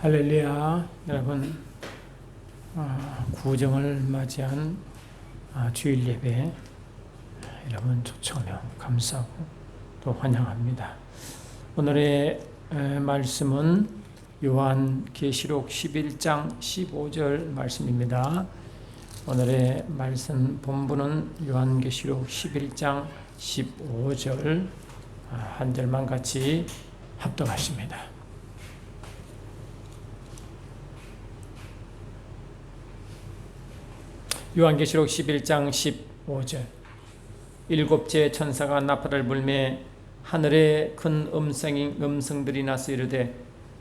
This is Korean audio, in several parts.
할렐루야. 여러분, 구정을 맞이한 주일 예배 여러분 초청하며 감사하고 또 환영합니다. 오늘의 말씀은 요한계시록 11장 15절 말씀입니다. 오늘의 말씀 본문은 요한계시록 11장 15절 한 절만 같이 합독하십니다. 요한계시록 11장 15절. 일곱째 천사가 나팔을 불매 하늘에 큰 음성들이 나서 이르되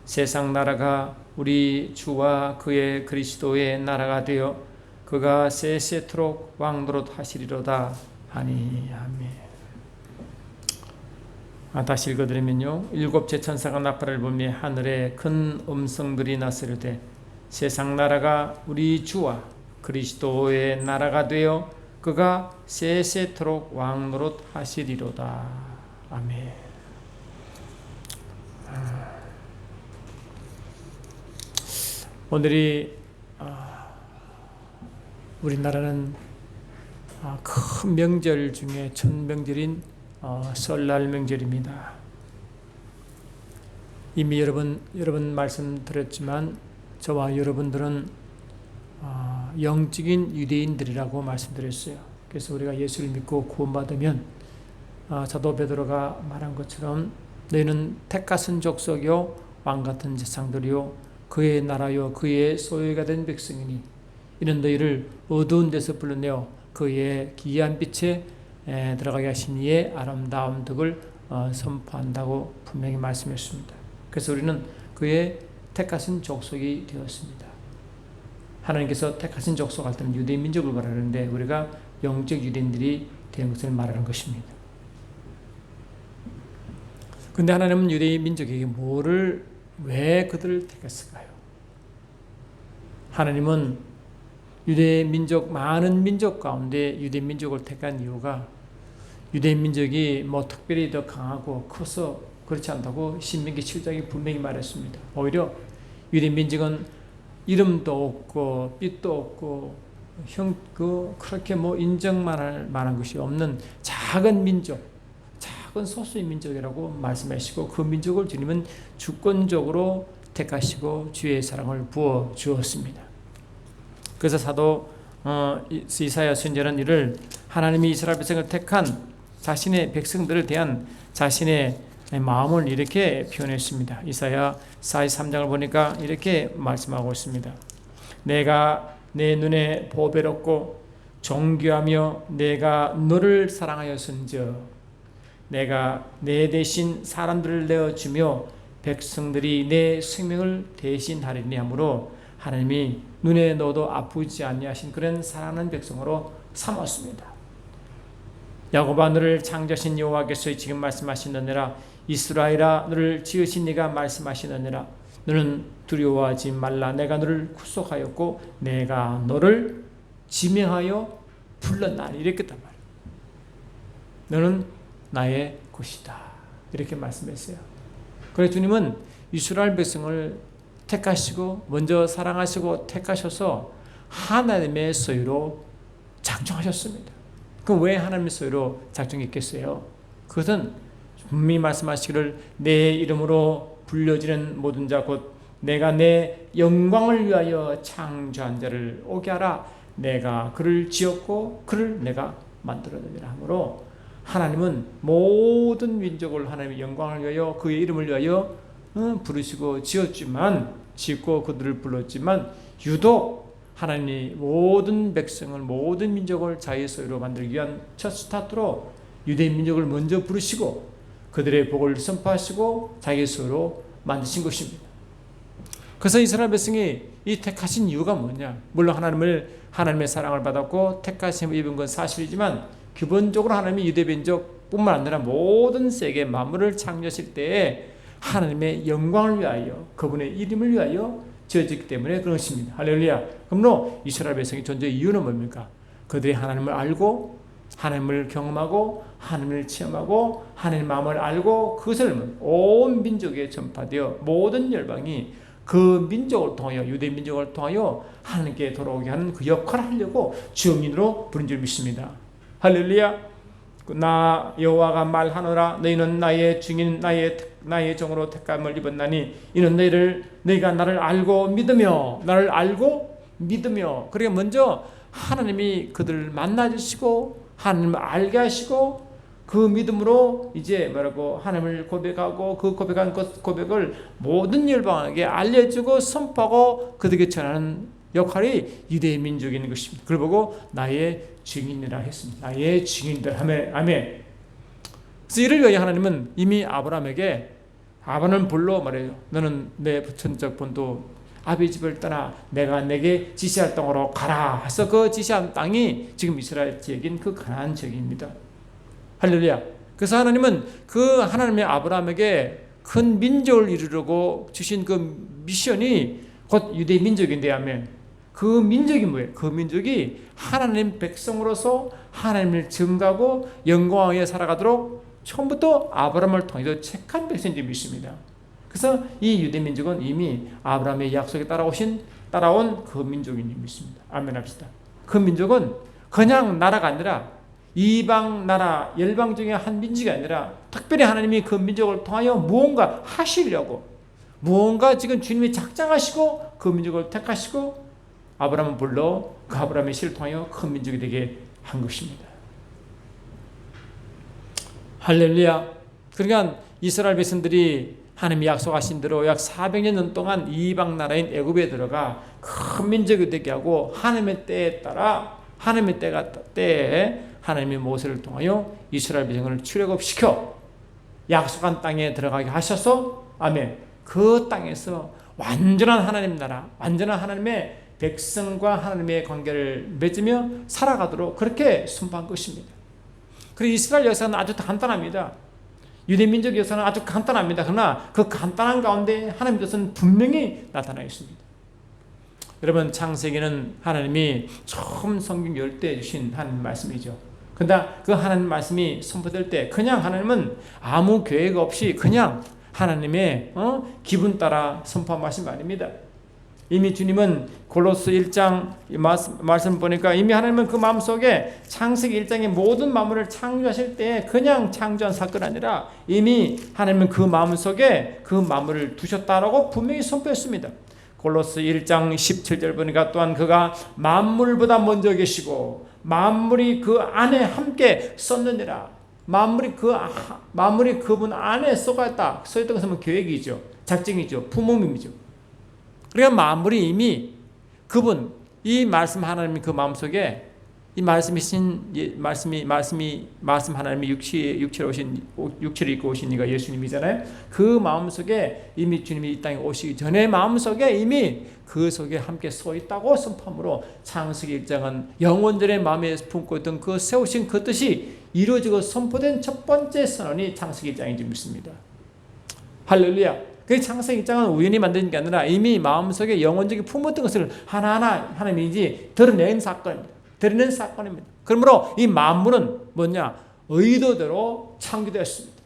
세상 나라가 우리 주와 그의 그리스도의 나라가 되어 그가 세세토록 왕노릇 하시리로다 하니. 아멘. 다시 읽어드리면요. 일곱째 천사가 나팔을 불매 하늘에 큰 음성들이 나서 이르되 세상 나라가 우리 주와 그리스도의 나라가 되어 그가 세세토록 왕노릇 하시리로다. 아멘. 오늘이 우리나라는 큰 명절 중에 첫 명절인 설날 명절입니다. 이미 여러분 말씀드렸지만 저와 여러분들은 영적인 유대인들이라고 말씀드렸어요. 그래서 우리가 예수를 믿고 구원받으면 사도 베드로가 말한 것처럼 너희는 택하신 족속이요 왕같은 제사장들이요 그의 나라요 그의 소유가 된 백성이니 이는 너희를 어두운 데서 불러내어 그의 기이한 빛에 들어가게 하신 이의 아름다운 덕을 선포한다고 분명히 말씀했습니다. 그래서 우리는 그의 택하신 족속이 되었습니다. 하나님께서 택하신 족속 할 때는 유대인 민족을 말하는데 우리가 영적 유대인들이 되는 것을 말하는 것입니다. 그런데 하나님은 유대인 민족에게 왜 그들을 택했을까요? 하나님은 유대인 민족, 많은 민족 가운데 유대인 민족을 택한 이유가 유대인 민족이 특별히 더 강하고 커서 그렇지 않다고 신명기 7장에 분명히 말했습니다. 오히려 유대인 민족은 이름도 없고 빛도 없고 그렇게 인정만 만한 것이 없는 작은 민족, 작은 소수의 민족이라고 말씀하시고 그 민족을 주님은 주권적으로 택하시고 주의 사랑을 부어 주었습니다. 그래서 사도 이사야 선지자는 이를 하나님이 이스라엘 백성을 택한 자신의 백성들에 대한 자신의 마음을 이렇게 표현했습니다. 이사야 43장을 보니까 이렇게 말씀하고 있습니다. 내가 내 눈에 보배롭고 존귀하며 내가 너를 사랑하였은즉 내가 내 대신 사람들을 내어주며 백성들이 내 생명을 대신하리니 하므로 하나님이 눈에 넣어도 아프지 아니하신 그런 사랑하는 백성으로 삼았습니다. 야곱아 너를 창조하신 여호와께서 지금 말씀하시느니라 이스라엘아 너를 지으신 이가 말씀하시느니라 너는 두려워하지 말라 내가 너를 구속하였고 내가 너를 지명하여 불렀나니 이렇게 했단 말이에요. 너는 나의 것이다 이렇게 말씀했어요. 그래서 주님은 이스라엘 백성을 택하시고 먼저 사랑하시고 택하셔서 하나님의 소유로 작정하셨습니다. 그럼 왜 하나님의 소유로 작정했겠어요? 그것은 분명히 말씀하시기를 내 이름으로 불려지는 모든 자 곧 내가 내 영광을 위하여 창조한 자를 오게 하라 내가 그를 지었고 그를 내가 만들어내리라 하므로 하나님은 모든 민족을 하나님의 영광을 위하여 그의 이름을 위하여 부르시고 짓고 그들을 불렀지만 유독 하나님이 모든 백성을 모든 민족을 자기의 소유로 만들기 위한 첫 스타트로 유대인 민족을 먼저 부르시고 그들의 복을 선포하시고 자기의 소유로 만드신 것입니다. 그래서 이스라엘 백성이 이 택하신 이유가 뭐냐? 물론 하나님의 사랑을 받았고 택하심을 입은 건 사실이지만 기본적으로 하나님이 유대 민족뿐만 아니라 모든 세계 만물을 창조하실 때에 하나님의 영광을 위하여 그분의 이름을 위하여 지어졌기 때문에 그런 것입니다. 할렐루야. 그러므로 이스라엘 백성이 존재의 이유는 뭡니까? 그들이 하나님을 알고 하나님을 경험하고 하나님을 체험하고 하나님의 마음을 알고 그것을 온 민족에 전파되어 모든 열방이 그 민족을 통하여, 유대 민족을 통하여 하나님께 돌아오게 하는 그 역할을 하려고 주역인으로 부른 줄 믿습니다. 할렐루야. 나 여호와가 말하노라. 너희는 나의 증인, 나의 종으로 택함을 입었나니 이는 너희가 나를 알고 믿으며, 나를 알고 믿으며. 그러니까 먼저 하나님이 그들을 만나 주시고 하나님을 알게 하시고, 그 믿음으로 이제 뭐라고 하나님을 고백하고, 그 고백한 고백을 모든 열방에게 알려주고 선포하고 그들에게 전하는 역할이 유대의 민족인 것입니다. 그걸 보고 나의 증인이라 했습니다. 나의 증인들. 아멘. 그래서 이를 위하여 하나님은 이미 아브라함에게, 아브라함을 불러 말해요. 너는 내 부천적 본도 아비 집을 떠나 내가 내게 지시할 땅으로 가라 해서 그 지시한 땅이 지금 이스라엘 지역인 그 가나안 지역입니다. 할렐루야. 그래서 하나님은 그 하나님의 아브라함에게 큰 민족을 이루려고 주신 그 미션이 곧 유대 민족인데, 아멘. 그 민족이 뭐예요? 그 민족이 하나님 백성으로서 하나님을 증거하고 영광하게 살아가도록 처음부터 아브라함을 통해서 택한 백성인지 믿습니다. 그래서 이 유대 민족은 이미 아브라함의 약속에 따라온 그 민족인지 믿습니다. 아멘 합시다. 그 민족은 그냥 나라가 아니라 이방 나라, 열방 중에 한 민족이 아니라 특별히 하나님이 그 민족을 통하여 무언가 하시려고, 무언가 지금 주님이 작정하시고 그 민족을 택하시고 아브라함을 불러 그 아브라함의 씨를 통하여 큰 민족이 되게 한 것입니다. 할렐루야. 그러니까 이스라엘 백성들이 하나님이 약속하신 대로 약 400년 동안 이방 나라인 애굽에 들어가 큰 민족이 되게 하고, 하나님의 때에 따라 하나님의 때에 하나님의 모세를 통하여 이스라엘 백성을 출애굽시켜 약속한 땅에 들어가게 하셔서, 아멘, 그 땅에서 완전한 하나님 나라, 완전한 하나님의 백성과 하나님의 관계를 맺으며 살아가도록 그렇게 선포한 것입니다. 그리고 이스라엘 역사는 아주 간단합니다. 유대 민족 역사는 아주 간단합니다. 그러나 그 간단한 가운데 하나님께서는 분명히 나타나 있습니다. 여러분, 창세기는 하나님이 처음 성경 열 때 주신 하나님 말씀이죠. 그런데 그 하나님 말씀이 선포될 때 그냥 하나님은 아무 계획 없이 그냥 하나님의 기분 따라 선포한 말씀이 아닙니다. 이미 주님은 골로새 1장 말씀 보니까 이미 하나님은 그 마음속에 창세기 1장의 모든 만물을 창조하실 때 그냥 창조한 사건이 아니라 이미 하나님은 그 마음속에 그 만물을 두셨다라고 분명히 선포했습니다. 골로새 1장 17절 보니까 또한 그가 만물보다 먼저 계시고 만물이 그 안에 함께 섰느니라. 만물이 그분 안에 쏘였다. 쏘였던 것은 계획이죠. 작정이죠. 품음이죠. 그러니까 만물이 이미 그분, 이 말씀 하나님이 그 마음속에 이 말씀 하나님이 육체를 입고 오신 이가 예수님이잖아요. 그 마음속에 이미 주님이 이 땅에 오시기 전에 마음속에 이미 그 속에 함께 서 있다고 선포함으로 창세기 1장은 영원전에 마음에 품고 있던 그 세우신 그 뜻이 이루어지고 선포된 첫 번째 선언이 창세기 1장인지 믿습니다. 할렐루야. 그 창세기 1장은 우연히 만든 게 아니라 이미 마음속에 영원적인 품었던 것을 하나하나 하나님이 드러낸 사건입니다. 그러므로 이 만물은 뭐냐? 의도대로 창조되었습니다.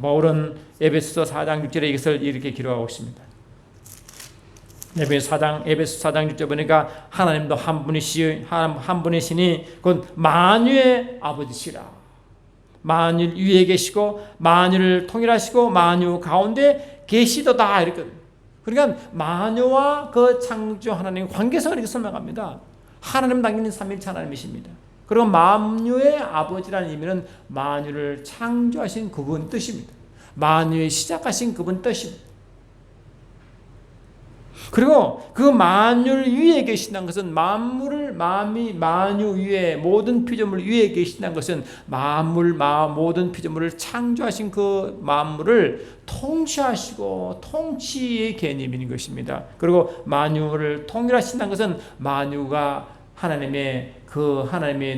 바울은 에베소서 4장 6절에 이것을 이렇게 기록하고 있습니다. 에베소 4장 6절 보니까 하나님도 한 분이시니 곧 만유의 아버지시라. 만유 위에 계시고 만유를 통일하시고 만유 가운데 계시도다 이렇게. 그러니까 만유와 그 창조 하나님 관계성을 이렇게 설명합니다. 하나님 당연히 삼위일체 하나님이십니다. 그리고 만유의 아버지라는 의미는 만유를 창조하신 그분 뜻입니다. 만유의 시작하신 그분 뜻입니다. 그리고 그 만유 위에 계신다는 것은 만유 위에 모든 피조물 위에 계신다는 것은 모든 피조물을 창조하신 그 만물을 통치하시고 통치의 개념인 것입니다. 그리고 만유를 통일하신다는 것은 만유가 하나님의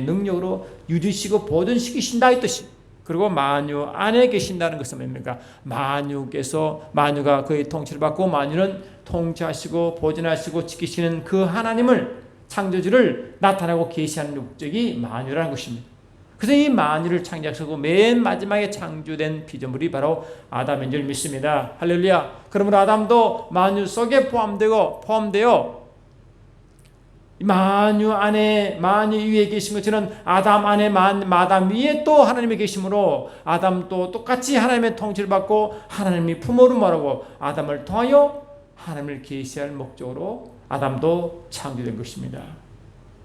능력으로 유지시고 보존시키신다 이 뜻이. 그리고 만유 안에 계신다는 것은 뭡니까? 만유가 그의 통치를 받고 만유는 통치하시고 보존하시고 지키시는 그 하나님을, 창조주를 나타내고 계시하는 목적이 만유라는 것입니다. 그래서 이 만유를 창조하시고 맨 마지막에 창조된 피조물이 바로 아담인 줄 믿습니다. 할렐루야. 그러므로 아담도 만유 속에 포함되어 만유 안에, 만유 위에 계신 것처럼 아담 안에 마담 위에 또 하나님이 계시므로 아담도 똑같이 하나님의 통치를 받고 하나님이 부모를 말하고 아담을 통하여 하나님을 계시할 목적으로 아담도 창조된 것입니다.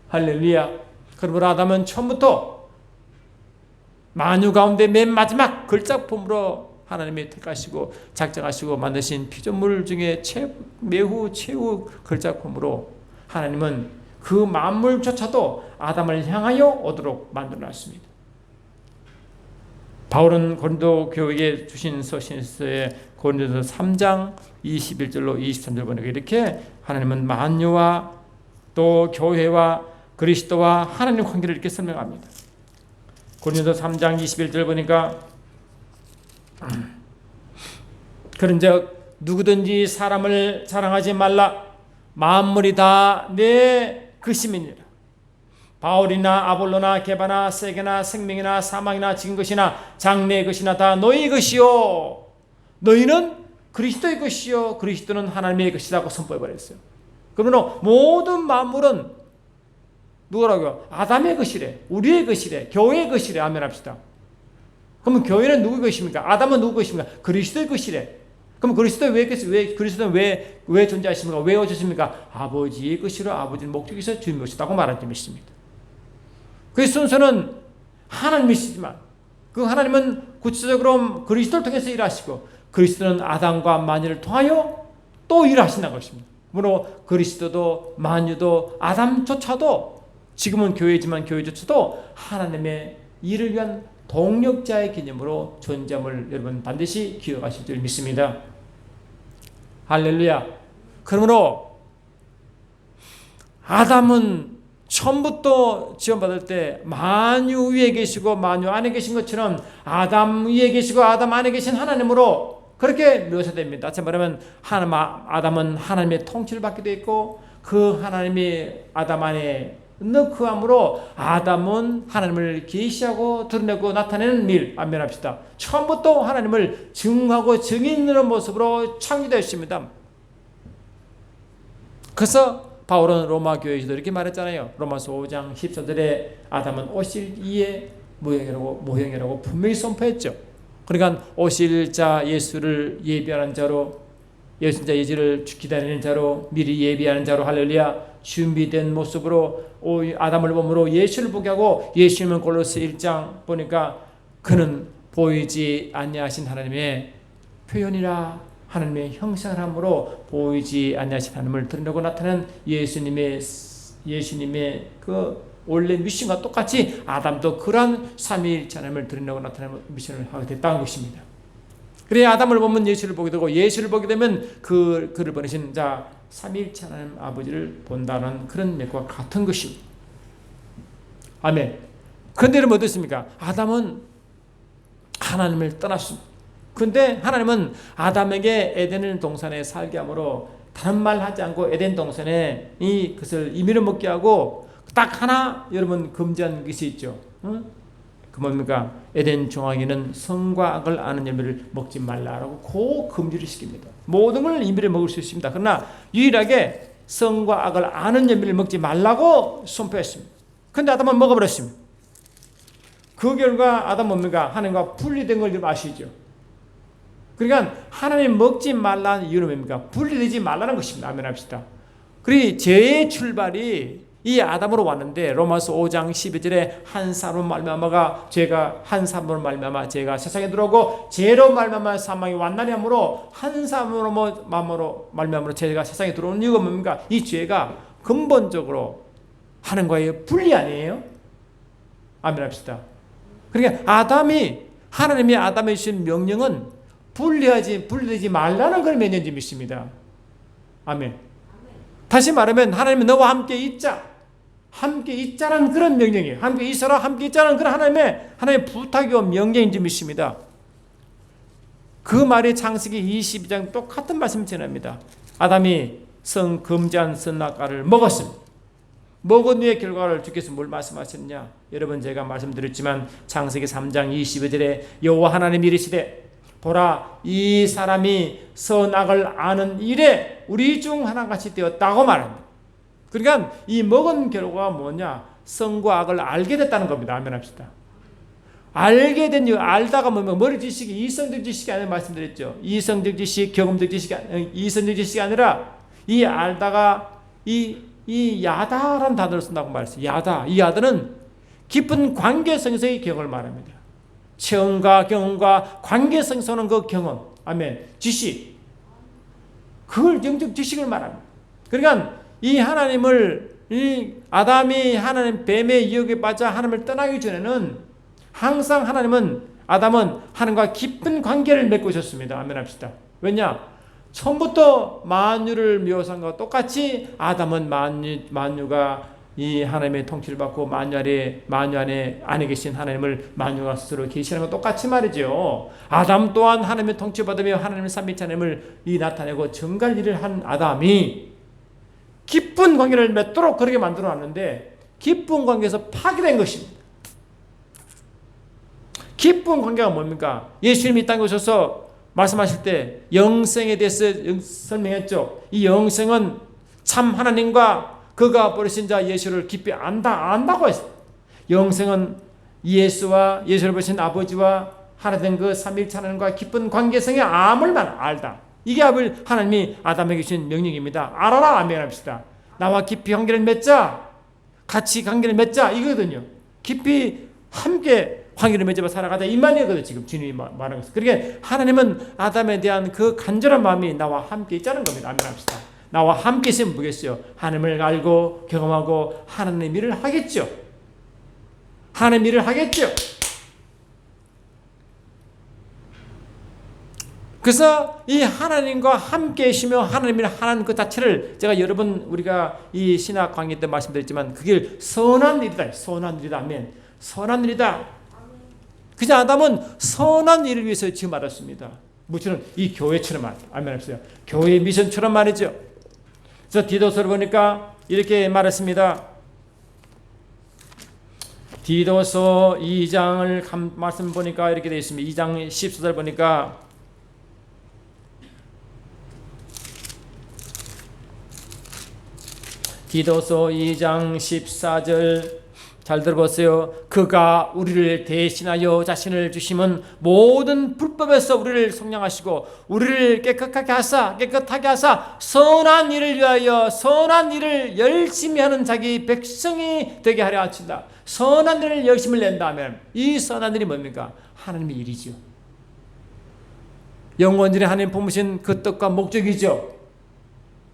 할렐루야. 그러므로 아담은 처음부터 만유 가운데 맨 마지막 걸작품으로 하나님이 택하시고 작정하시고 만드신 피조물 중에 매우 최후 걸작품으로 하나님은 그 만물조차도 아담을 향하여 오도록 만들어놨습니다. 바울은 고린도 교회에 주신 서신서에 고린도서 3장 21절로 23절 보니까 이렇게 하나님은 만유와 또 교회와 그리스도와 하나님 관계를 이렇게 설명합니다. 고린도서 3장 21절 보니까 그런즉 누구든지 사람을 사랑하지 말라. 만물이 다 내 것임이니라. 바울이나 아볼로나 게바나 세게나 생명이나 사망이나 지금 것이나 장래의 것이나 다 너희 것이요 너희는 그리스도의 것이요 그리스도는 하나님의 것이라고 선포해버렸어요. 그러면 모든 만물은 누구라고요? 아담의 것이래, 우리의 것이래, 교회의 것이래. 아멘 합시다. 그러면 교회는 누구의 것입니까? 아담은 누구의 것입니까? 그리스도의 것이래. 그럼 그리스도는 왜 존재하십니까? 왜 오셨습니까? 아버지의 것이로 아버지의 목적이 있어 주님의 것이라고 말한 점이 있습니다. 그 순서는 하나님이시지만 그 하나님은 구체적으로 그리스도를 통해서 일하시고 그리스도는 아담과 만유를 통하여 또 일하신다는 것입니다. 그러므로 그리스도도 만유도 아담조차도 지금은 교회지만 교회조차도 하나님의 일을 위한 동력자의 개념으로 존재함을 여러분 반드시 기억하실 줄 믿습니다. 할렐루야. 그러므로 아담은 처음부터 지원받을 때 만유 위에 계시고 만유 안에 계신 것처럼 아담 위에 계시고 아담 안에 계신 하나님으로 그렇게 묘사됩니다. 다시 말하면 아담은 하나님의 통치를 받게 되어 있고 그 하나님이 아담 안에 넣고함으로 아담은 하나님을 계시하고 드러내고 나타내는 일. 안면합시다. 처음부터 하나님을 증하고 증인하는 모습으로 창조되었습니다. 그래서 바울은 로마 교회에서도 이렇게 말했잖아요. 로마서 5장 14절에 아담은 오실 이의 모형이라고 분명히 선포했죠. 그러니까 오실 자 예수를 예비하는 자로, 예수자 예지를 기다리는 자로, 미리 예비하는 자로, 할렐루야, 준비된 모습으로 아담을 보므로 예수를 보게 하고, 예수님은 골로새 1장 보니까 그는 보이지 아니하신 하나님의 표현이라 하나님의 형상을 함으로 보이지 아니하신 하나님을 드러내고 나타낸 예수님의 그 원래 미션과 똑같이 아담도 그러한 삼위일체 하나님을 드러내고 나타내는 미션을 하게 됐다는 것입니다. 그래 아담을 보면 예수를 보게 되고 예수를 보게 되면 그를 보내신 자 삼위일체 하나님 아버지를 본다는 그런 맥과 같은 것입니다. 아멘. 그런데 여러분 어떻습니까? 아담은 하나님을 떠났습니다. 그런데 하나님은 아담에게 에덴 동산에 살게 함으로 다른 말 하지 않고 에덴 동산에 그것을 임의로 먹게 하고 딱 하나 여러분 금지한 것이 있죠. 그 뭡니까? 에덴 종아기는 선과 악을 아는 열매를 먹지 말라라고 그 금지를 시킵니다. 모든 걸 임의로 먹을 수 있습니다. 그러나 유일하게 선과 악을 아는 열매를 먹지 말라고 선포했습니다. 그런데 아담은 먹어버렸습니다. 그 결과 아담 뭡니까? 하나님과 분리된 걸 아시죠? 그러니까 하나님 먹지 말라는 이유는 뭡니까? 분리되지 말라는 것입니다. 아멘 합시다. 그리고 죄의 출발이 이 아담으로 왔는데 로마서 5장 12절에 한 사람으로 말미암아 죄가 한 사람으로 말미암아 죄가 세상에 들어오고 죄로 말미암아 사망이 완전히 함으로 한 사람으로 말미암아 죄가 세상에 들어오는 이유가 뭡니까? 이 죄가 근본적으로 하나님과의 분리 아니에요? 아멘 합시다. 그러니까 하나님이 아담에 주신 명령은 분리되지 말라는 걸 명령지 믿습니다. 아멘. 다시 말하면 하나님은 너와 함께 있자는 그런 명령이에요. 함께 있어라, 함께 있자는 그런 하나님의 부탁이요 명령인지 믿습니다. 그 말이 창세기 22장 똑같은 말씀을 전합니다. 아담이 금지한 선악과를 먹었습니다. 먹은 후의 결과를 주께서 뭘 말씀하셨냐? 여러분 제가 말씀드렸지만 창세기 3장 22절에 여호와 하나님이 이르시되 보라 이 사람이 선악을 아는 일에 우리 중 하나같이 되었다고 말합니다. 그러니까 이 먹은 결과가 뭐냐? 선과 악을 알게 됐다는 겁니다. 아멘 합시다. 알게 된 이유, 알다가 뭐면 머리 지식이 이성적 지식이 아니라 말씀드렸죠. 이성적 지식, 경험적 지식이 이성적 지식이 아니라 이 알다가 이 야다라는 단어를 쓴다고 말했어요. 야다. 이 야다는 깊은 관계성에서의 경험을 말합니다. 체험과 경험과 관계성에서는 그 경험. 아멘. 지식. 그걸 영적 지식을 말합니다. 그러니까 이 하나님을 이 아담이 하나님 뱀의 유혹에 빠져 하나님을 떠나기 전에는 항상 아담은 하나님과 깊은 관계를 맺고 있었습니다. 아멘 합시다. 왜냐? 처음부터 만유를 묘사한 것과 똑같이 아담은 만유가 이 하나님의 통치를 받고 만유 안에 계신 하나님을 만유가 스스로 계시는 것 똑같이 말이죠. 아담 또한 하나님의 통치 받으며 하나님의 삼위일체 하나님을 나타내고 증거할 일을 한 아담이 깊은 관계를 맺도록 그렇게 만들어 놨는데 깊은 관계에서 파괴된 것입니다. 깊은 관계가 뭡니까? 예수님이 이 땅에 오셔서 말씀하실 때 영생에 대해서 설명했죠. 이 영생은 참 하나님과 그가 버리신 자 예수를 깊이 안다고 했어요. 영생은 예수를 버리신 아버지와 하나 된 그 삼위일체 하나님과 깊은 관계성의 암을만 알다. 이게 하나님이 아담에게 주신 명령입니다. 알아라. 아멘 합시다. 나와 깊이 관계를 맺자. 같이 관계를 맺자. 이거거든요. 깊이 함께 관계를 맺어 살아가자. 이 말이거든요. 지금 주님이 말하는 것은. 그러니까 하나님은 아담에 대한 그 간절한 마음이 나와 함께 있자는 겁니다. 아멘 합시다. 나와 함께 있으면 뭐겠어요? 하나님을 알고 경험하고 하나님의 일을 하겠죠. 하나님의 일을 하겠죠. 그래서 이 하나님과 함께 계시며 하나님을 하는 그 자체를 제가 우리가 이 신학 강의 때 말씀드렸지만 그게 선한 일이다. 선한 일이다. 아멘. 선한 일이다. 그저 아담은 선한 일을 위해서 지금 알았습니다. 무엇처럼 이 교회처럼 아멘 하세요. 교회의 미션처럼 말이죠. 그래서 디도서를 보니까 이렇게 말했습니다. 디도서 2장을 말씀 보니까 이렇게 되어 있습니다. 2장 14절 보니까 디도서 2장 14절 잘 들어보세요. 그가 우리를 대신하여 자신을 주심은 모든 불법에서 우리를 속량하시고 우리를 깨끗하게 하사 선한 일을 위하여 선한 일을 열심히 하는 자기 백성이 되게 하려 하신다. 선한 일을 열심을 낸다면 이 선한 일이 뭡니까? 하나님의 일이죠. 영원전에 하나님 품으신 그 뜻과 목적이죠.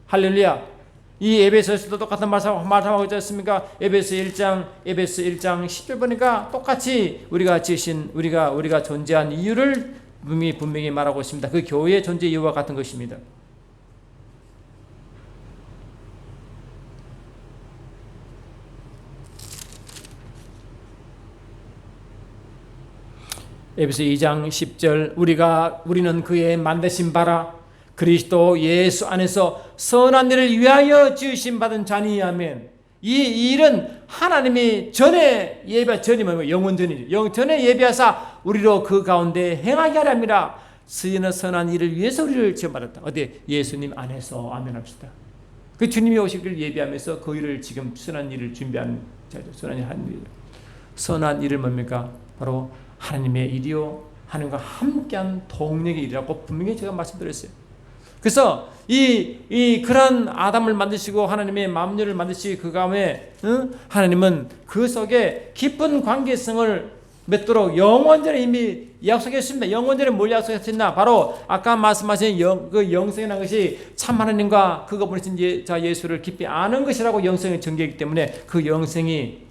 할렐루야. 이 에베소에서도 똑같은 말씀하고 있지 않습니까? 에베소 1장 10절 보니까 똑같이 우리가 존재한 이유를 분명히 말하고 있습니다. 그 교회의 존재 이유와 같은 것입니다. 에베소 2장 10절 우리는 그의 만드신 바라 그리스도 예수 안에서 선한 일을 위하여 지으심 받은 자니. 아멘. 이 일은 하나님이 전에 뭐예요? 영원전이죠. 전에 예비하사 우리로 그 가운데 행하게 하랍니다. 선한 일을 위해서 우리를 지음받았다. 어디? 예수님 안에서. 아멘 합시다. 그 주님이 오실 길 예비하면서 그 일을 지금 선한 일을 준비한 자죠. 선한 일을 하는 일. 선한 일을 뭡니까? 바로 하나님의 일이요. 하나님과 함께한 동력의 일이라고 분명히 제가 말씀드렸어요. 그래서 그런 아담을 만드시고 하나님의 만유를 만드시고 그 다음에 하나님은 그 속에 깊은 관계성을 맺도록 영원전에 이미 약속했습니다. 영원전에 뭘 약속했나? 바로 아까 말씀하신 그 영생이라는 것이 참 하나님과 그가 보내신 자 예수를 깊이 아는 것이라고 영생의 전개이기 때문에 그 영생이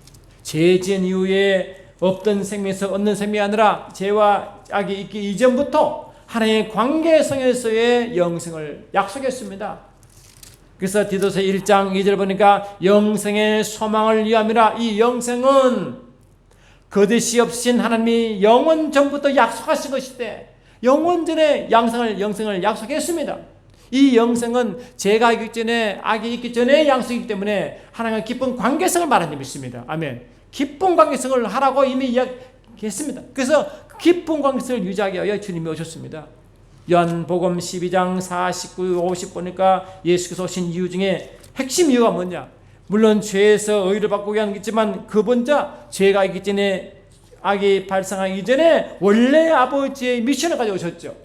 죄 지은 이후에 없던 생명에서 얻는 생명이 아니라 죄와 악이 있기 이전부터 하나님의 관계성에서의 영생을 약속했습니다. 그래서 디도서 1장 2절 보니까 영생의 소망을 위함이라. 이 영생은 거짓이 없으신 하나님이 영원 전부터 약속하신 것이되 영원전에 영생을 약속했습니다. 이 영생은 죄가 있기 전에, 악이 있기 전에 양식이기 때문에 하나님과 깊은 관계성을 말하는 점이 있습니다. 아멘. 깊은 관계성을 하라고 이미 이야기했습니다. 그래서 깊은 관계성을 유지하기 위하여 주님이 오셨습니다. 요한복음 12장 49, 50 보니까 예수께서 오신 이유 중에 핵심 이유가 뭐냐? 물론 죄에서 의를 받고 위한 거지만 그 본자 죄가 있기 전에, 악이 발생하기 이전에 원래 아버지의 미션을 가지고 오셨죠.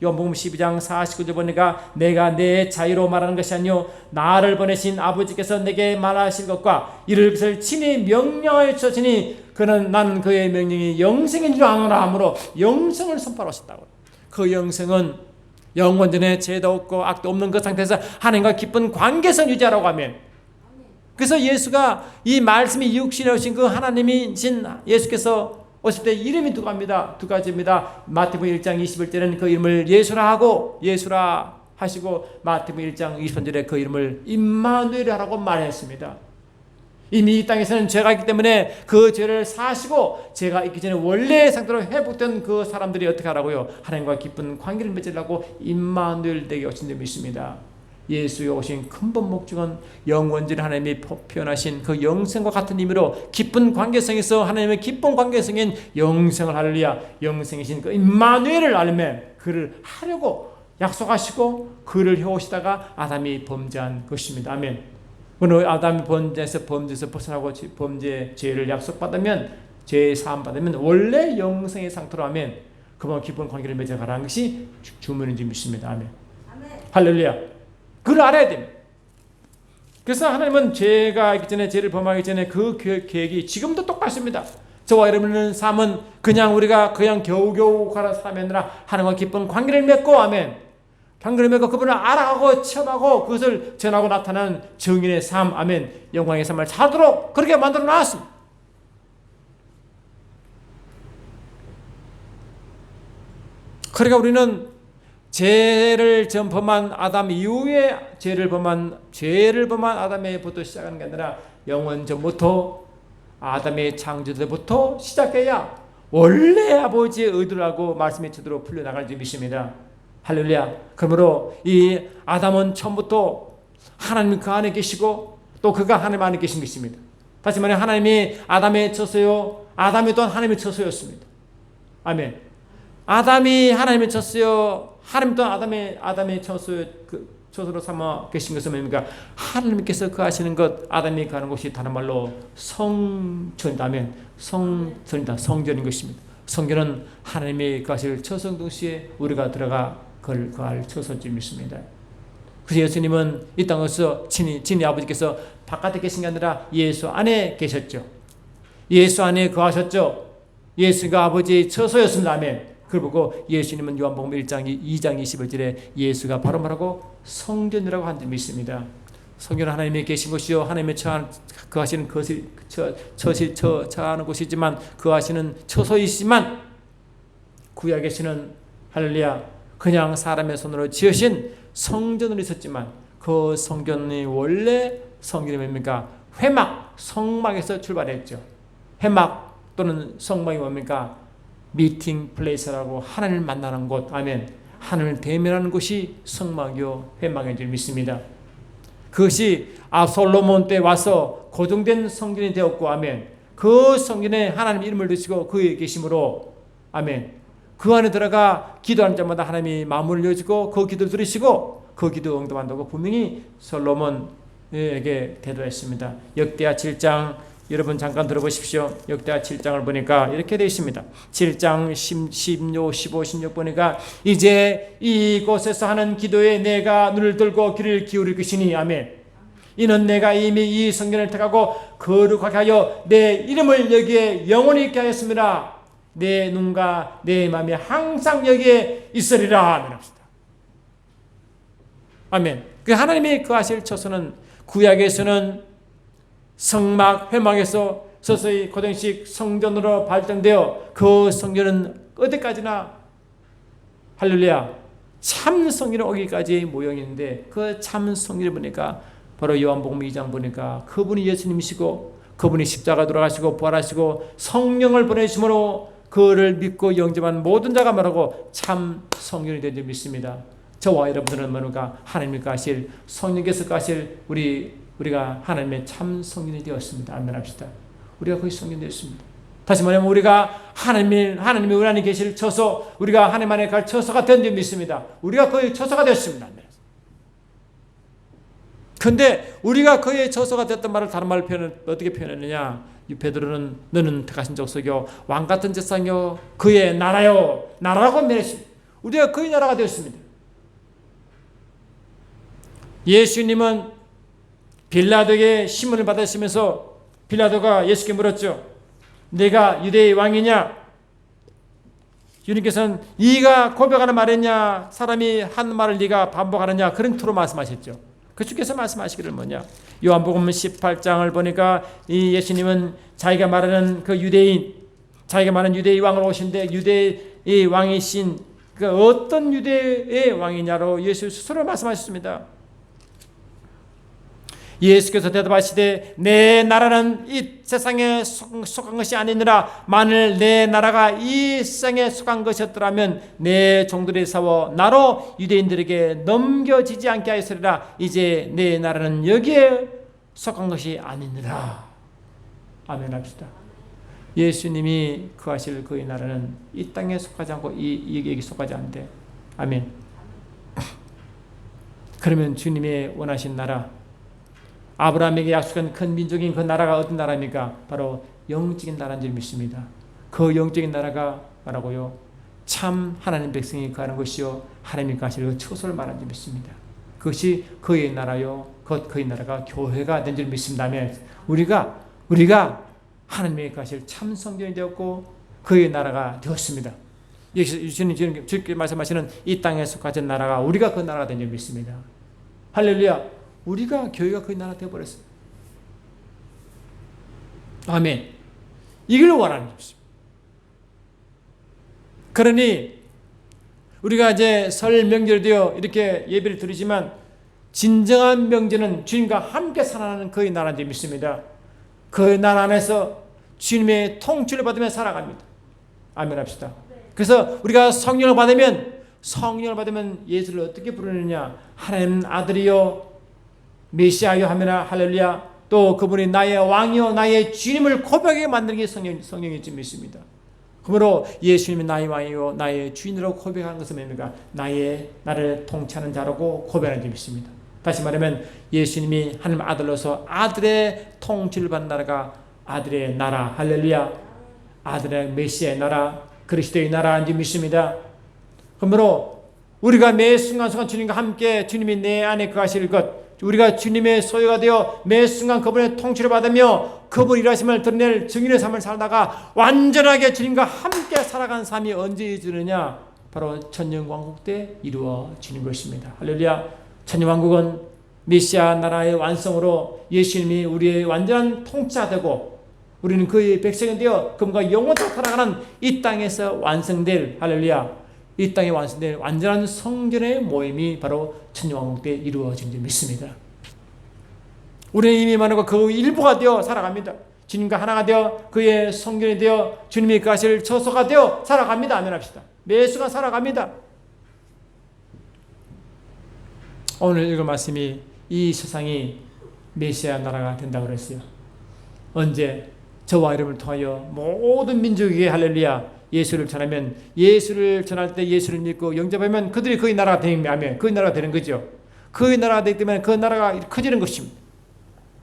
요한복음 12장 49절 보니까 내가 내 자유로 말하는 것이 아니요 나를 보내신 아버지께서 내게 말하실 것과 이를 것을 친히 명령하여 주시니 나는 그의 명령이 영생인 줄 아노라 하므로 영생을 선포하셨다고. 그 영생은 영원전에 죄도 없고 악도 없는 그 상태에서 하나님과 깊은 관계성 유지하라고 하면, 그래서 예수가 이 말씀이 육신에 오신 그 하나님이신 예수께서 오실 때 이름이 두 가지입니다. 마태복음 1장 21절에는 그 이름을 예수라 하시고 마태복음 1장 20절에 그 이름을 임마누엘이라고 말했습니다. 이미 이 땅에서는 죄가 있기 때문에 그 죄를 사시고 죄가 있기 전에 원래의 상태로 회복된 그 사람들이 어떻게 하라고요? 하나님과 깊은 관계를 맺으려고 임마누엘 되게 오신 점이 있습니다. 예수의 오신 근본 목적은 영원전 하나님이 표현하신 그 영생과 같은 의미로 깊은 관계성에서 하나님의 깊은 관계성인 영생을 할렐루야, 영생이신 그 임마누엘을 알면 그를 하려고 약속하시고 그를 해오시다가 아담이 범죄한 것입니다. 아멘. 오늘 아담이 범죄에서 벗어나고 범죄 죄를 약속받으면, 죄 사함 받으면 원래 영생의 상태로 하면 그만 깊은 관계를 맺어가라는 것이 주문인지 믿습니다. 아멘. 할렐루야. 그걸 알아야 됩니다. 그래서 하나님은 죄가 있기 전에, 죄를 범하기 전에 그 계획이 지금도 똑같습니다. 저와 여러분의 삶은 우리가 겨우겨우 가라 삶이 아니라 하나님과 깊은 관계를 맺고, 아멘. 관계를 맺고 그분을 알아가고 체험하고 그것을 전하고 나타나는 증인의 삶, 아멘. 영광의 삶을 살도록 그렇게 만들어 놨습니다. 그러니까 우리는 죄를 범한 아담 이후에 죄를 범한 아담에부터 시작하는 게 아니라 영원 전부터 아담의 창조 때부터 시작해야 원래 아버지의 의도를 하고 말씀의 제대로 풀려나갈 줄 믿습니다. 할렐루야. 그러므로 이 아담은 처음부터 하나님 그 안에 계시고 또 그가 하나님 안에 계신 것입니다. 다시 말해 하나님이 아담의 처소요, 아담이 또한 하나님의 처소였습니다. 아멘. 아담이 하나님의 처소요, 하나님 또한 아담의 처소로 삼아 계신 것은 뭡니까? 하나님께서 그 하시는 것, 아담이 가는 곳이 다른 말로 성전이다면 성전이다, 성전인 것입니다. 성전은 하나님이 그 하실 처소인 동시에 우리가 들어가 거할 처소인 믿습니다. 그래서 예수님은 이 땅에서 친히 아버지께서 바깥에 계신 게 아니라 예수 안에 계셨죠. 예수 안에 거하셨죠. 예수가 아버지의 처소였습니다. 아멘. 그걸 보고 예수님은 요한복음 2장 21절에 예수가 바로 말하고 성전이라고 한 점이 있습니다. 성전은 하나님이 계신 곳이요, 하나님의 거하시는 것이 처하는 곳이지만 거하시는 처소이지만, 구약에서는 할렐루야 그냥 사람의 손으로 지으신 성전으로 있었지만 그 성전이 원래 성전이 뭡니까? 회막, 성막에서 출발했죠. 회막 또는 성막이 뭡니까? 미팅 플레이스라고 하나님을 만나는 곳, 아멘. 하나님을 대면하는 곳이 성막이요 회막인 줄 믿습니다. 그것이 솔로몬 때 와서 고정된 성전이 되었고, 아멘. 그 성전에 하나님 이름을 두시고 그에 계심으로, 아멘. 그 안에 들어가 기도하는 자마다 하나님이 마음을 열어주고 그 기도를 들으시고 그 기도 응답한다고 분명히 솔로몬에게 대도했습니다. 역대하 7장 여러분 잠깐 들어보십시오. 역대하 7장을 보니까 이렇게 되어 있습니다. 7장 16, 15, 16 보니까 이제 이곳에서 하는 기도에 내가 눈을 들고 귀를 기울일 것이니, 아멘. 이는 내가 이미 이 성전을 택하고 거룩하게 하여 내 이름을 여기에 영원히 있게 하였습니다. 내 눈과 내 마음이 항상 여기에 있으리라. 아멘 합시다. 아멘. 그 하나님이 그 하실 처소는 구약에서는 성막, 회막에서 서서히 고정식 성전으로 발전되어 그 성전은 어디까지나 할렐루야 참 성전에 오기까지의 모형인데, 그 참 성전을 보니까 바로 요한복음 2장 보니까 그분이 예수님이시고 그분이 십자가 돌아가시고 부활하시고 성령을 보내심으로 그를 믿고 영접한 모든 자가 말하고 참 성전이 된 줄 믿습니다. 저와 여러분들은 뭐가 하나님께 하실 성령께서 하실 우리가 하나님의 참 성인이 되었습니다. 아멘 합시다. 우리가 거의 성인 되었습니다. 다시 말하면 우리가 하나님이 우리 안에 계실 처소, 우리가 하나님 안에 갈 처소가 된 줄 믿습니다. 우리가 거의 처소가 되었습니다. 그런데 우리가 그의 처소가 됐던 말을 다른 말로 어떻게 표현했느냐? 베드로는 너는 택하신 족속이요 왕 같은 제사장이요 그의 나라요 나라라고 말했습니다. 우리가 그의 나라가 되었습니다. 예수님은 빌라도에게 신문을 받으시면서 빌라도가 예수께 물었죠. 내가 유대의 왕이냐? 주님께서는 네가 고백하는 말이냐 사람이 한 말을 네가 반복하느냐 그런 투로 말씀하셨죠. 그 주께서 말씀하시기를 뭐냐? 요한복음 18장을 보니까 이 예수님은 자기가 말하는 그 유대인, 자기가 말하는 유대의 왕으로 오신데 유대의 왕이신 그 어떤 유대의 왕이냐로 예수 스스로 말씀하셨습니다. 예수께서 대답하시되 내 나라는 이 세상에 속한 것이 아니니라. 만일 내 나라가 이 세상에 속한 것이었더라면 내 종들이 싸워 나로 유대인들에게 넘겨지지 않게 하였으리라. 이제 내 나라는 여기에 속한 것이 아니니라. 아멘 합시다. 예수님이 거하실 그의 나라는 이 땅에 속하지 않고 여기에 속하지 않대. 아멘. 그러면 주님의 원하신 나라, 아브라함에게 약속한 큰 민족인 그 나라가 어떤 나라입니까? 바로 영적인 나라인 줄 믿습니다. 그 영적인 나라가 뭐라고요? 참 하나님 백성이 거하는 것이요 하나님이 가실 그 처소를 말하는 줄 믿습니다. 그것이 그의 나라요 그의 나라가 교회가 된 줄 믿습니다. 우리가 하나님의 가실 참 성전이 되었고 그의 나라가 되었습니다. 주님 주께 말씀하시는 이 땅에 속하신 나라가 우리가 그 나라가 된 줄 믿습니다. 할렐루야. 우리가 교회가 그의 나라 되어버렸습니다. 아멘. 이걸 원하는 것입니다. 그러니 우리가 이제 설 명절 되어 이렇게 예배를 드리지만 진정한 명제는 주님과 함께 살아가는 그의 나라인 줄 믿습니다. 그 나라 안에서 주님의 통치를 받으며 살아갑니다. 아멘 합시다. 그래서 우리가 성령을 받으면 예수를 어떻게 부르느냐? 하나님 아들이요 메시아요 하면은 할렐루야. 또 그분이 나의 왕이요 나의 주님을 고백하게 만드는 게 성령인 줄 믿습니다. 그러므로 예수님이 나의 왕이요 나의 주인으로 고백하는 것은 뭡니까? 나를 통치하는 자라고 고백하는 줄 믿습니다. 다시 말하면 예수님이 하나님 아들로서 아들의 통치를 받는 나라가 아들의 나라, 할렐루야. 아들의 메시아의 나라, 그리스도의 나라인 줄 믿습니다. 그러므로 우리가 매 순간순간 주님과 함께 주님이 내 안에 거하실 것, 우리가 주님의 소유가 되어 매 순간 그분의 통치를 받으며 그분 일하심을 드러낼 증인의 삶을 살다가 완전하게 주님과 함께 살아가는 삶이 언제 이루어지느냐? 바로 천년왕국 때 이루어지는 것입니다. 할렐루야. 천년왕국은 메시아 나라의 완성으로 예수님이 우리의 완전한 통치자 되고 우리는 그의 백성이 되어 그분과 영원토록 살아가는 이 땅에서 완성될 할렐루야. 이 땅에 완성될 완전한 성전의 모임이 바로 천년왕국 때 이루어진 줄 믿습니다. 우리는 이미 많은 그 일부가 되어 살아갑니다. 주님과 하나가 되어 그의 성전이 되어 주님이 가실 처소가 되어 살아갑니다. 아멘 합시다. 매 순간 살아갑니다. 오늘 읽은 말씀이 이 세상이 메시아 나라가 된다고 그랬어요. 언제? 저와 여러분을 통하여 모든 민족에게 할렐루야 예수를 전하면 예수를 전할 때 예수를 믿고 영접하면 그들이 그의 나라가 되면 그의 나라가 되는 거죠. 그의 나라가 되기 때문에 그 나라가 커지는 것입니다.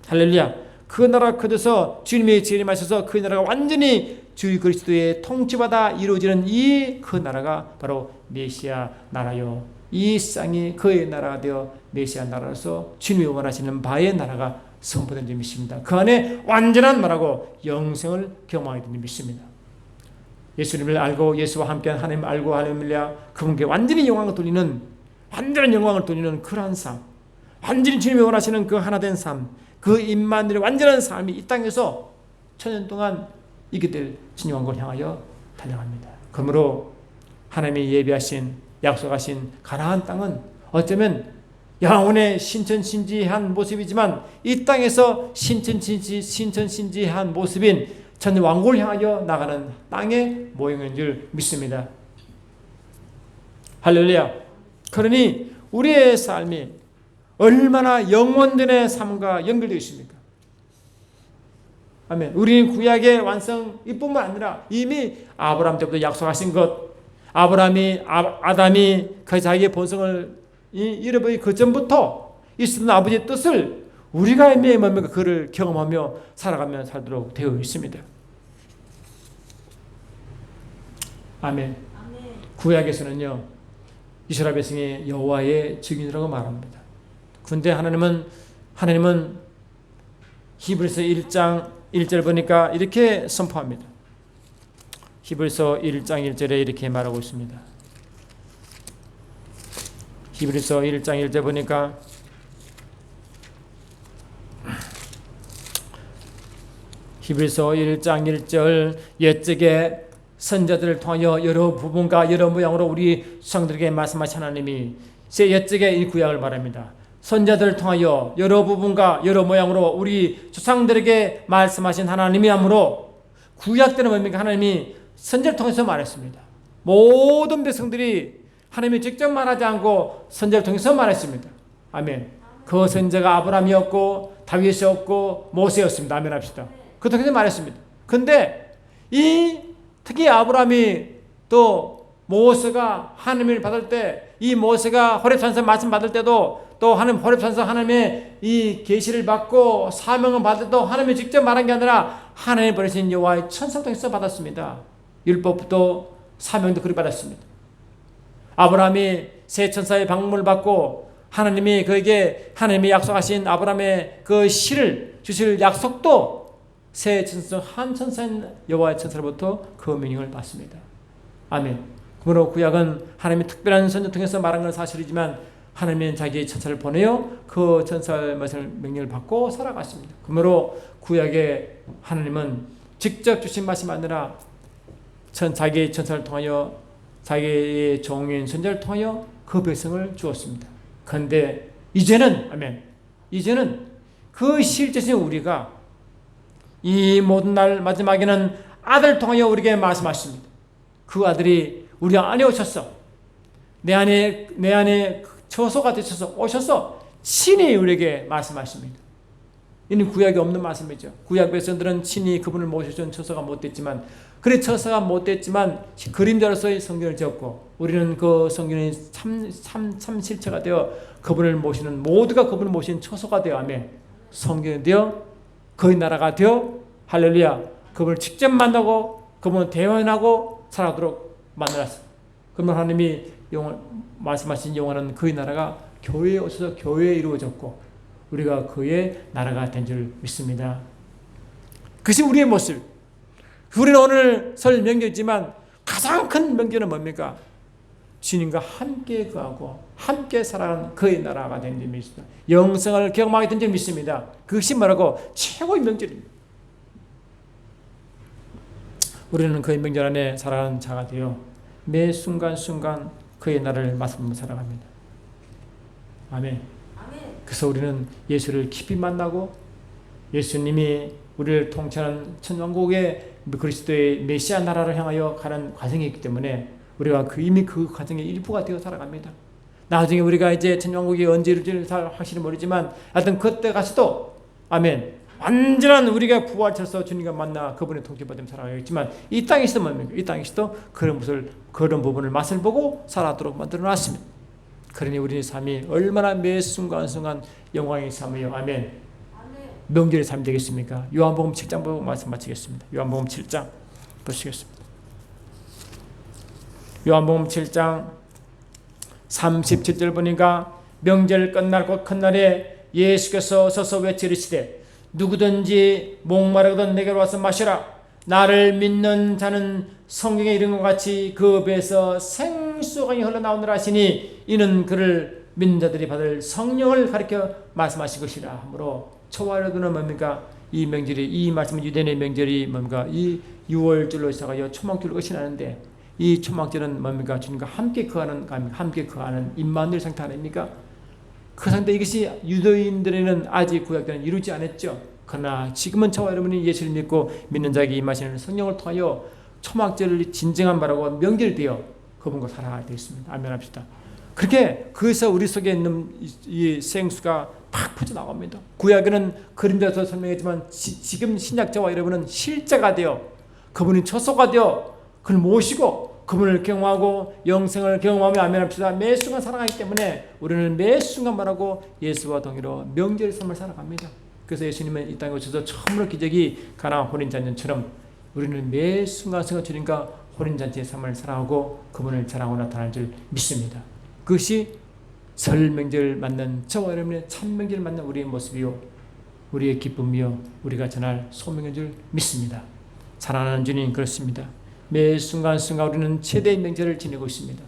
할렐루야. 그 나라가 커져서 주님의 재림하셔서 그 나라가 완전히 주 그리스도의 통치받아 이루어지는 이 그 나라가 바로 메시아 나라요. 이 땅이 그의 나라가 되어 메시아 나라로서 주님이 원하시는 바의 나라가 선포된 줄 믿습니다. 그 안에 완전한 말하고 영생을 경험하게 된 줄 믿습니다. 예수님을 알고 예수와 함께한 하나님을 알고 할렐루야 그분께 완전히 영광을 돌리는 완전한 영광을 돌리는 그러한 삶, 완전히 주님이 원하시는 그 하나된 삶, 그 임마누엘의 완전한 삶이 이 땅에서 천년 동안 있게 될 천년왕국을 향하여 달려갑니다. 그러므로 하나님이 예비하신 약속하신 가나안 땅은 어쩌면 영혼의 신천신지한 모습이지만 이 땅에서 신천신지한 모습인 천년왕국을 향하여 나가는 땅의 모형인 줄 믿습니다. 할렐루야. 그러니 우리의 삶이 얼마나 영원전의 삶과 연결되어 있습니까? 아멘. 우리는 구약의 완성 이뿐만 아니라 이미 아브라함 때부터 약속하신 것, 아담이 그 자기의 본성을 잃어버린 그 전부터 있었던 아버지의 뜻을 우리가 뭡니까? 그를 경험하며 살아가며 살도록 되어 있습니다. 아멘. 구약에서는요, 이스라엘 백성이 여호와의 증인이라고 말합니다. 근데 하나님은 히브리서 1장 1절 보니까 이렇게 선포합니다. 히브리서 1장 1절에 이렇게 말하고 있습니다. 히브리서 1장 1절 보니까 히브리서 1장 1절 옛적에 선자들을 통하여 여러 부분과 여러 모양으로 우리 조상들에게 말씀하신 하나님이 옛적에 이 구약을 말합니다. 선자들을 통하여 여러 부분과 여러 모양으로 우리 조상들에게 말씀하신 하나님이므로 구약 때는 뭡니까? 하나님이 선자를 통해서 말했습니다. 모든 백성들이 하나님이 직접 말하지 않고 선자를 통해서 말했습니다. 아멘. 그 선자가 아브라함이었고 다윗이었고 모세였습니다. 아멘 합시다. 그 통해서 말했습니다. 근데 특히 아브라함이 또 모세가 하나님을 받을 때 이 모세가 호렙산에서 말씀 받을 때도 또 하나님 호렙산에서 하나님의 이 계시를 받고 사명을 받을 때도 하나님이 직접 말한 게 아니라 하나님이 보내신 여호와의 천사를 통해서 받았습니다. 율법도 사명도 그리 받았습니다. 아브라함이 새 천사의 방문을 받고 하나님이 그에게 하나님이 약속하신 아브라함의 그 실을 주실 약속도 새 천사 한 천사인 여호와의 천사로부터 그 명령을 받습니다. 아멘. 그러므로 구약은 하나님이 특별한 선자 통해서 말한 건 사실이지만 하나님은 자기의 천사를 보내어 그 천사의 명령을 받고 살아갔습니다. 그러므로 구약에 하나님은 직접 주신 말씀이 아니라 자기의 천사를 통하여 자기의 종인 선자를 통하여 그 백성을 주었습니다. 그런데 이제는 아멘. 이제는 그 실제신 우리가 이 모든 날 마지막에는 아들을 통하여 우리에게 말씀하십니다. 그 아들이 우리 안에 오셔서 내 안에 처소가 되셔서 오셔서 친히 우리에게 말씀하십니다. 이는 구약에 없는 말씀이죠. 구약 백성들은 친히 그분을 모셔준 처소가 못됐지만 그래 처소가 못됐지만 그림자로서의 성경을 지었고 우리는 그 성경의 참 실체가 되어 그분을 모시는 모두가 그분을 모시는 처소가 되어 아멘. 성경이 되어 그의 나라가 되어 할렐루야 그분을 직접 만나고 그분을 대화하고 살아가도록 만들었습니다. 그러면 하나님이 말씀하신 영원한 그의 나라가 교회에 오셔서 교회에 이루어졌고 우리가 그의 나라가 된 줄 믿습니다. 그것이 우리의 모습. 우리는 오늘 설 명절이지만 가장 큰 명절은 뭡니까? 주님과 함께 거하고 함께 살아가는 그의 나라가 된 줄 믿습니다. 영생을 경험하게 된 줄 믿습니다. 그것이 뭐라고? 최고의 명절입니다. 우리는 그의 명절 안에 살아가는 자가 되어 매 순간순간 그의 나라를 맛보며 살아갑니다. 아멘. 그래서 우리는 예수를 깊이 만나고 예수님이 우리를 통치하는 천왕국의 그리스도의 메시아 나라를 향하여 가는 과정이 있기 때문에 우리가 이미 그 과정의 일부가 되어 살아갑니다. 나중에 우리가 이제 천왕국이 언제 이룰지 확실히 모르지만 하여튼 그때 가서도 아멘. 완전한 우리가 부활해서 주님과 만나 그분의 통치받으며 살아가겠지만 이 땅에서도 뭡니까? 이 땅에서도 그런 부분을 맛을 보고 살아도록 만들어 놨습니다. 그러니 우리의 삶이 얼마나 매 순간순간 영광의 삶이요. 아멘. 명절의 삶이 되겠습니까? 요한복음 7장 보고 말씀 마치겠습니다. 요한복음 7장 보시겠습니다. 요한복음 7장 37절 보니까 명절 끝날 곧 큰날에 예수께서 서서 외치시되 누구든지 목마르거든 내게로 와서 마시라. 나를 믿는 자는 성경에 이른 것 같이 그 배에서 생수강이 흘러나오느라 하시니 이는 그를 믿는 자들이 받을 성령을 가리켜 말씀하신 것이라 하므로 초하루는 뭡니까? 이 명절이 이 말씀은 유대인의 명절이 뭡니까? 이 6월절로 시작하여 초막절로 끝이 나는데 이 초막절은 뭡니까? 주님과 함께 거하는 임마누엘 상태 아닙니까? 그 상태 이것이 유대인들에는 아직 구약 때는 이루지 않았죠. 그러나 지금은 저와 여러분이 예수를 믿고 믿는 자에게 임하시는 성령을 통하여 초막절을 진정한 바라고 명절이 되어 그분과 살아가게 되어 있습니다. 아멘 합시다. 그렇게 그래서 우리 속에 있는 이 생수가 팍 퍼져나갑니다. 구약에는 그림자에서 설명했지만 지금 신약자와 여러분은 실제가 되어 그분이 처소가 되어 그를 모시고 그분을 경험하고 영생을 경험하며 아멘합시다. 매 순간 살아가기 때문에 우리는 매 순간 말하고 예수와 동의로 명절의 삶을 살아갑니다. 그래서 예수님은 이 땅에 오셔서 처음으로 기적이 가나 혼인잔치처럼 우리는 매 순간 주님과 혼인잔치의 삶을 살아가고 그분을 자랑하고 나타날 줄 믿습니다. 그것이 설 명절 맞는 저와 여러분의 참 명절 맞는 우리의 모습이요 우리의 기쁨이요 우리가 전할 소명인 줄 믿습니다. 사랑하는 주님 그렇습니다. 매 순간순간 우리는 최대의 명절을 지내고 있습니다.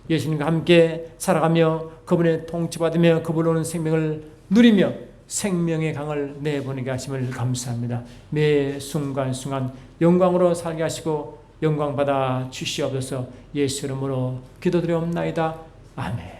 예수님과 함께 살아가며 그분의 통치받으며 그분으로 오는 생명을 누리며 생명의 강을 내보내게 하심을 감사합니다. 매 순간순간 영광으로 살게 하시고 영광받아 주시옵소서. 예수 이름으로 기도드리옵나이다. 아멘.